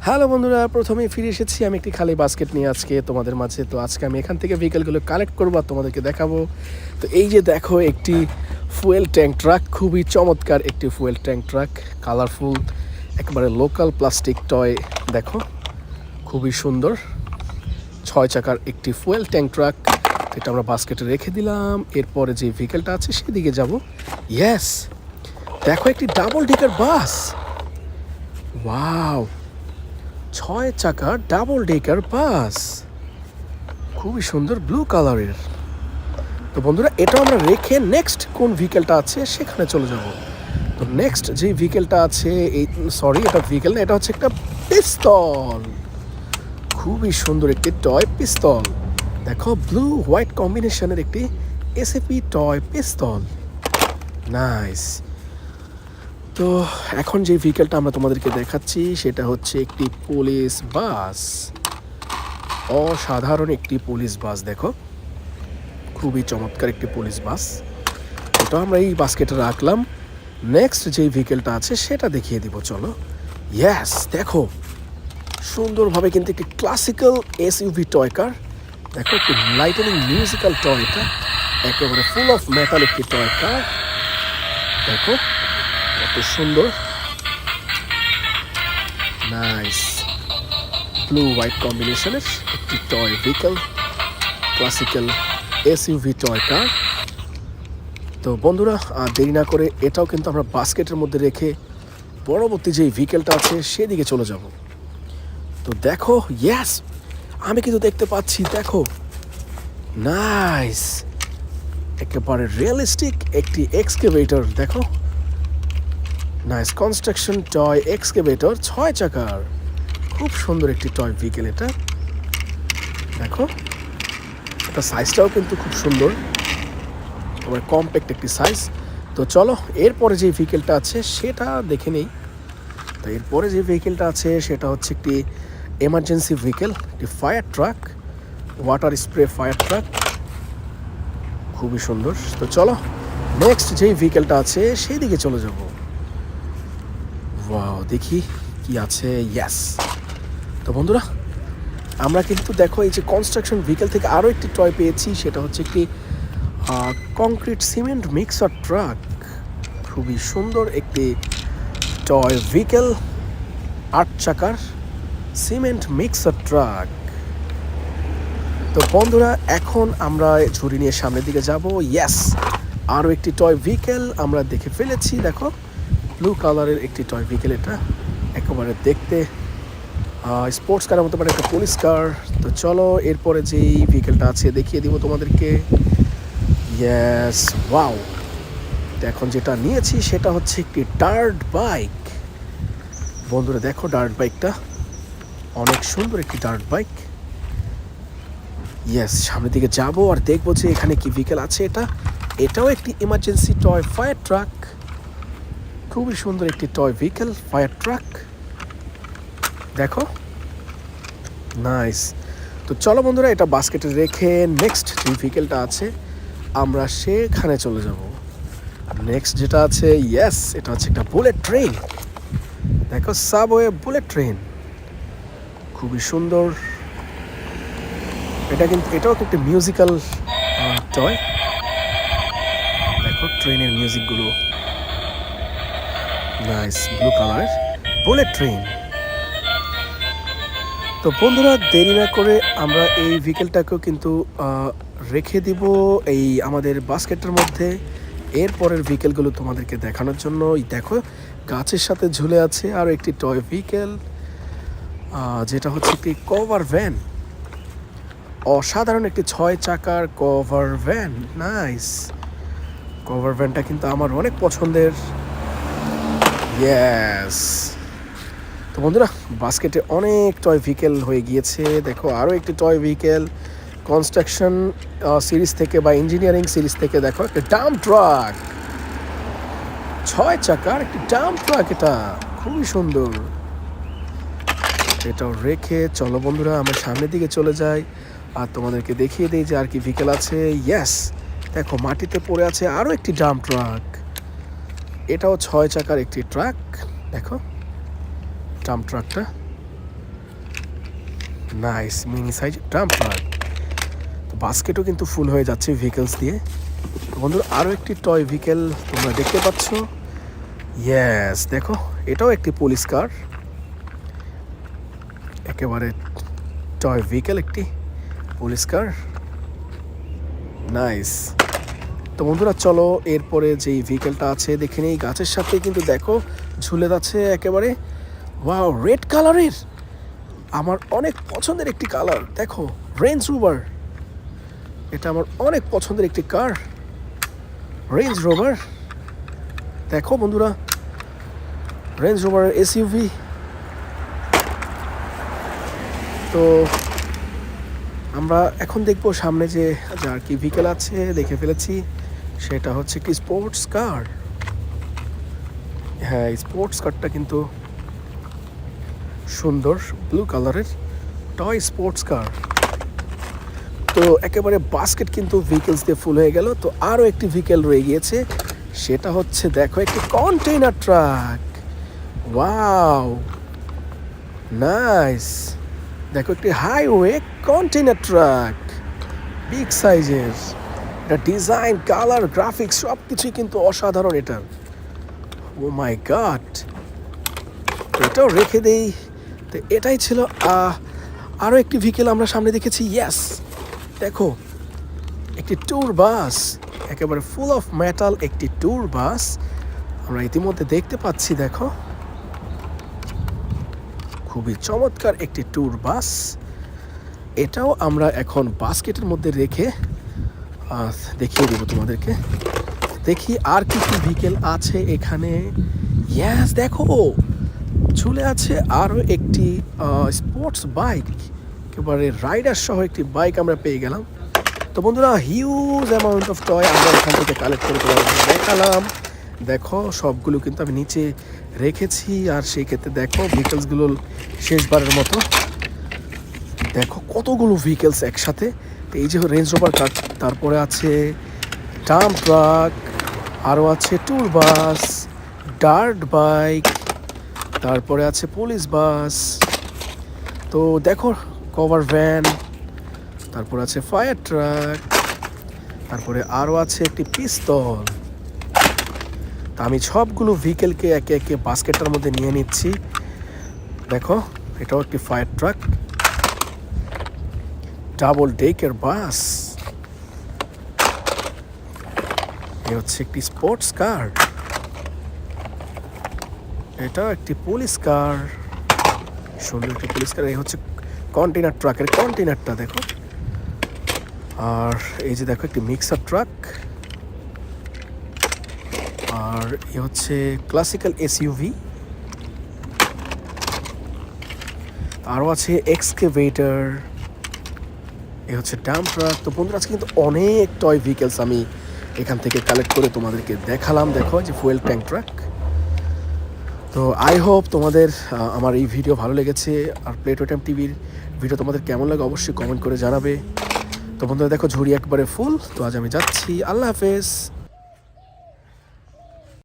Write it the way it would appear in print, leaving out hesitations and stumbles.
Hello বন্ধুরা, প্রথমেই ফিরে এসেছি আমি একটি খালি বাস্কেট নিয়ে আজকে তোমাদের মাঝে। তো আজকে আমি এখান থেকে ভেহিকেলগুলো কালেক্ট করবো আর তোমাদেরকে দেখাবো। তো এই যে দেখো, একটি ফুয়েল ট্যাঙ্ক ট্রাক, খুবই চমৎকার একটি ফুয়েল ট্যাঙ্ক ট্রাক, কালারফুল, একেবারে লোকাল প্লাস্টিক টয়। দেখো খুবই সুন্দর 6 চাকার একটি ফুয়েল ট্যাঙ্ক ট্রাক। এটা আমরা বাস্কেটে রেখে দিলাম। এরপরে যে ভেহিকেলটা আছে সেদিকে যাব। ইয়েস, দেখো একটি ডাবল ডিকার বাস। ওয়াও, 6 চাকার ডাবল ডেকার বাস, খুবই সুন্দর ব্লু কালারের। তো বন্ধুরা, এটা আমরা রেখে নেক্সট কোন ভেহিকেলটা আছে সেখানে চলে যাব। তো নেক্সট যে ভেহিকেলটা আছে, এই এটা ভেহিকেল না, এটা হচ্ছে একটা পিস্তল। খুবই সুন্দর একটি টয় পিস্তল। দেখো ব্লু হোয়াইট কম্বিনেশনের একটি এসএপি টয় পিস্তল, নাইস। তো এখন যে ভেহিকেলটা আমরা তোমাদেরকে দেখাচ্ছি সেটা হচ্ছে একটি পুলিশ বাস। অসাধারণ একটি পুলিশ বাস, দেখো খুবই চমৎকার একটি পুলিশ বাস। এটা আমরা এই বাস্কেটে রাখলাম। নেক্সট যে ভেহিকেলটা আছে সেটা দেখিয়ে দিব, চলো। ইয়েস, দেখো সুন্দরভাবে কিন্তু একটি ক্লাসিক্যাল এসইউভি টয় কার। দেখো একটি লাইটেনিং মিউজিক্যাল টয়, এটা একেবারে ফুল অফ মেটাল একটি টয় কার। দেখো কত সুন্দর, নাইস ব্লু হোয়াইট কম্বিনেশনের একটি toy vehicle, classical SUV toy car. তো বন্ধুরা, দেরি না করে এটাও কিন্তু আমরা বাস্কেটের মধ্যে রেখে পরবর্তী যে ভেহিকেলটা আছে সেদিকে চলে যাব। তো দেখো, ইয়েস, আমি কিন্তু দেখতে পাচ্ছি, দেখো নাইস, একেবারে রিয়েলিস্টিক একটি এক্সকেভেটর। দেখো নাইস কনস্ট্রাকশন টয় এক্সকেভেটর, 6 চাকার, খুব সুন্দর একটি টয় ভেহিকেল এটা। দেখো এটা সাইজটাও কিন্তু খুব সুন্দর, একেবারে কম্প্যাক্ট একটি সাইজ। তো চলো এরপরে যে ভেহিকেলটা আছে সেটা দেখে নেই। তো এরপরে যে ভেহিকেলটা আছে সেটা হচ্ছে একটি এমার্জেন্সি ভেহিকেল, একটি fire truck, water spray fire truck, খুবই সুন্দর। তো চলো নেক্সট যেই ভেহিকেলটা আছে সেই দিকে চলে যাব। ওয়াও, দেখি কি আছে। ইয়েস, তো বন্ধুরা, আমরা কিন্তু দেখো এই যে কনস্ট্রাকশন ভেহিকেল থেকে আরও একটি টয় পেয়েছি, সেটা হচ্ছে একটি কংক্রিট সিমেন্ট মিক্সার ট্রাক। খুবই সুন্দর একটি টয় ভেহিকেল, 8 চাকার সিমেন্ট মিক্সার ট্রাক। তো বন্ধুরা, এখন আমরা ঝুড়ি নিয়ে সামনের দিকে যাব। ইয়েস, আরও একটি টয় ভেহিকেল আমরা দেখে ফেলেছি। দেখো ব্লু কালারের একটি টয় ভেহিকেল, এটা একেবারে দেখতে স্পোর্টস কারের মতো পারে, একটা পুলিশ কার। তো চলো এরপরে যেই ভেহিকেলটা আছে দেখিয়ে দিব তোমাদেরকে। ইয়েস, ওয়াও, এখন যেটা নিয়েছি সেটা হচ্ছে একটি ডার্ট বাইক। বন্ধুরা দেখো, ডার্ট বাইকটা অনেক সুন্দর একটি ডার্ট বাইক। ইয়েস, সামনের দিকে যাবো আর দেখবো যে এখানে কি ভেহিকেল আছে। এটাও একটি ইমার্জেন্সি টয় ফায়ার ট্রাক, খুবই সুন্দর একটি টয় ভেহিকেল ফায়ার ট্রাক। দেখো নাইস। তো চলো বন্ধুরা, এটা বাস্কেটে রেখে নেক্সট যে ভেহিকেলটা আছে আমরা সেখানে চলে যাব। নেক্সট যেটা আছে, ইয়েস, এটা হচ্ছে একটা বুলেট ট্রেন। দেখো সাবওয়ে বুলেট ট্রেন, খুবই সুন্দর। এটাও একটি মিউজিক্যাল টয়। দেখো ট্রেনের মিউজিকগুলো, nice blue colour bullet train. তো বন্ধুরা, দেরি না করে আমরা এই ভেহিকেলটাকেও কিন্তু রেখে দিব এই আমাদের বাস্কেটের মধ্যে। এরপরের ভেহিকেলগুলো তোমাদেরকে দেখানোর জন্য দেখো গাছের সাথে ঝুলে আছে আর একটি টয় ভেহিকেল, যেটা হচ্ছে একটি কভার ভ্যান। অসাধারণ একটি 6 চাকার কভার ভ্যান, নাইস। কভার ভ্যানটা কিন্তু আমার অনেক পছন্দের। ইয়েস, তো বন্ধুরা, বাস্কেটে অনেক টয় ভেহিকেল হয়ে গিয়েছে। দেখো আরও একটি টয় ভেহিকেল কনস্ট্রাকশন সিরিজ থেকে বা ইঞ্জিনিয়ারিং সিরিজ থেকে। দেখো একটা ডাম্প ট্রাক, 6 চাকার একটি ডাম্প ট্রাক, এটা খুবই সুন্দর। এটাও রেখে চলো বন্ধুরা আমরা সামনের দিকে চলে যাই আর তোমাদেরকে দেখিয়ে দিই যে আর কি ভেহিকেল আছে। ইয়েস, দেখো মাটিতে পড়ে আছে আরও একটি ডাম্প ট্রাক, এটাও 6 চাকার একটি ট্রাক। দেখো ডাম্প ট্রাকটা nice mini size dump truck. তো বাস্কেটও কিন্তু ফুল হয়ে যাচ্ছে ভেহিকেলস দিয়ে। তো বন্ধুরা আরও একটি টয় ভেহিকেল তোমরা দেখতে পাচ্ছ। ইয়েস, দেখো এটাও একটি পুলিশ কার, একেবারে টয় ভেহিকেল একটি পুলিশ কার। নাইস। তো বন্ধুরা চলো এরপরে যেই ভেহিকেলটা আছে দেখে নেই। গাছের সাথে কিন্তু দেখো ঝুলে যাচ্ছে একেবারে, ওয়াও রেড কালারের, আমার অনেক পছন্দের একটি কালার। দেখো রেঞ্জ রোভার, এটা আমার অনেক পছন্দের একটি কার, রেঞ্জ রোভার। দেখো বন্ধুরা রেঞ্জ রোভারের এসইউভি। তো আমরা এখন দেখবো সামনে যে যার কি ভেহিকেল আছে, দেখে ফেলেছি সেটা হচ্ছে একটি স্পোর্টস কার। হ্যাঁ, স্পোর্টস কারটা কিন্তু সুন্দর, ব্লু কালারের টয় স্পোর্টস কার। তো একেবারে বাস্কেট কিন্তু ভেহিকেলস দিয়ে ফুল হয়ে গেল। তো আরও একটি ভেহিকেল রয়ে গিয়েছে, সেটা হচ্ছে দেখো একটি কন্টেইনার ট্রাক। ওয়াও নাইস, দেখো একটি হাইওয়ে কন্টেইনার ট্রাক, বিগ সাইজের। এটা ডিজাইন, কালার, গ্রাফিক্স সব কিছুই কিন্তু অসাধারণ এটার। ও মাই গড, এটাও রেখে দেই। তো এটাই ছিল আরও একটি ভেহিকেল আমরা সামনে দেখেছি। ইয়েস, দেখো একটি ট্যুর বাস, একেবারে ফুল অফ মেটাল একটি ট্যুর বাস আমরা ইতিমধ্যে দেখতে পাচ্ছি। দেখো খুবই চমৎকার একটি ট্যুর বাস। এটাও আমরা এখন বাস্কেটের মধ্যে রেখে দেখিয়ে দেবো তোমাদেরকে। দেখি আর কি কি ভেহিকেল আছে এখানে। ইয়েস, দেখো ঝুলে আছে আরও একটি স্পোর্টস বাইক, একেবারে রাইডার সহ একটি বাইক আমরা পেয়ে গেলাম। তো বন্ধুরা হিউজ অ্যামাউন্ট অফ টয় আমরা এখান থেকে কালেক্ট করে তোমাদেরকে দেখালাম। দেখো সবগুলো কিন্তু আমি নিচে রেখেছি, আর সেই ক্ষেত্রে দেখো ভেহিকেলসগুলো শেষবারের মতো দেখো কতগুলো ভেহিকেলস একসাথে। তো এই যে রেঞ্জ রোভার কার, তারপরে আছে ডাম্প ট্রাক, আরও আছে ট্যুর বাস, ডার্ট বাইক, তারপরে আছে পুলিশ বাস। তো দেখো কভার ভ্যান, তারপর আছে ফায়ার ট্রাক, তারপরে আরও আছে একটি পিস্তল। তা আমি সবগুলো ভেহিকেলকে একে একে বাস্কেটটার মধ্যে নিয়ে নিচ্ছি। দেখো এটাও একটি ফায়ার ট্রাক, ডাবল ডেকের বাস, এ হচ্ছে একটি স্পোর্টস কার, এটাও একটি পুলিশ কার, সুন্দর একটি পুলিশ কার। এই হচ্ছে কন্টেইনার ট্রাকের কন্টেইনারটা দেখো। আর এই যে দেখো একটি মিক্সার ট্রাক, আর এ হচ্ছে ক্লাসিক্যাল এসইউভি, আরও আছে এক্সকেভেটর, এ হচ্ছে ডাম্প ট্রাক। তো বন্ধুরা আজকে কিন্তু অনেক টয় ভেহিকেলস আমি এখান থেকে কালেক্ট করে তোমাদেরকে দেখালাম। দেখো যে ফুয়েল ট্যাঙ্ক ট্রাক। তো আই হোপ তোমাদের আমার এই ভিডিও ভালো লেগেছে। আর প্লে টয় টাইম টিভির ভিডিও তোমাদের কেমন লাগে অবশ্যই কমেন্ট করে জানাবে। তো বন্ধুরা দেখো ঝুড়ি একবারে ফুল। তো আজ আমি যাচ্ছি, আল্লাহ হাফেজ।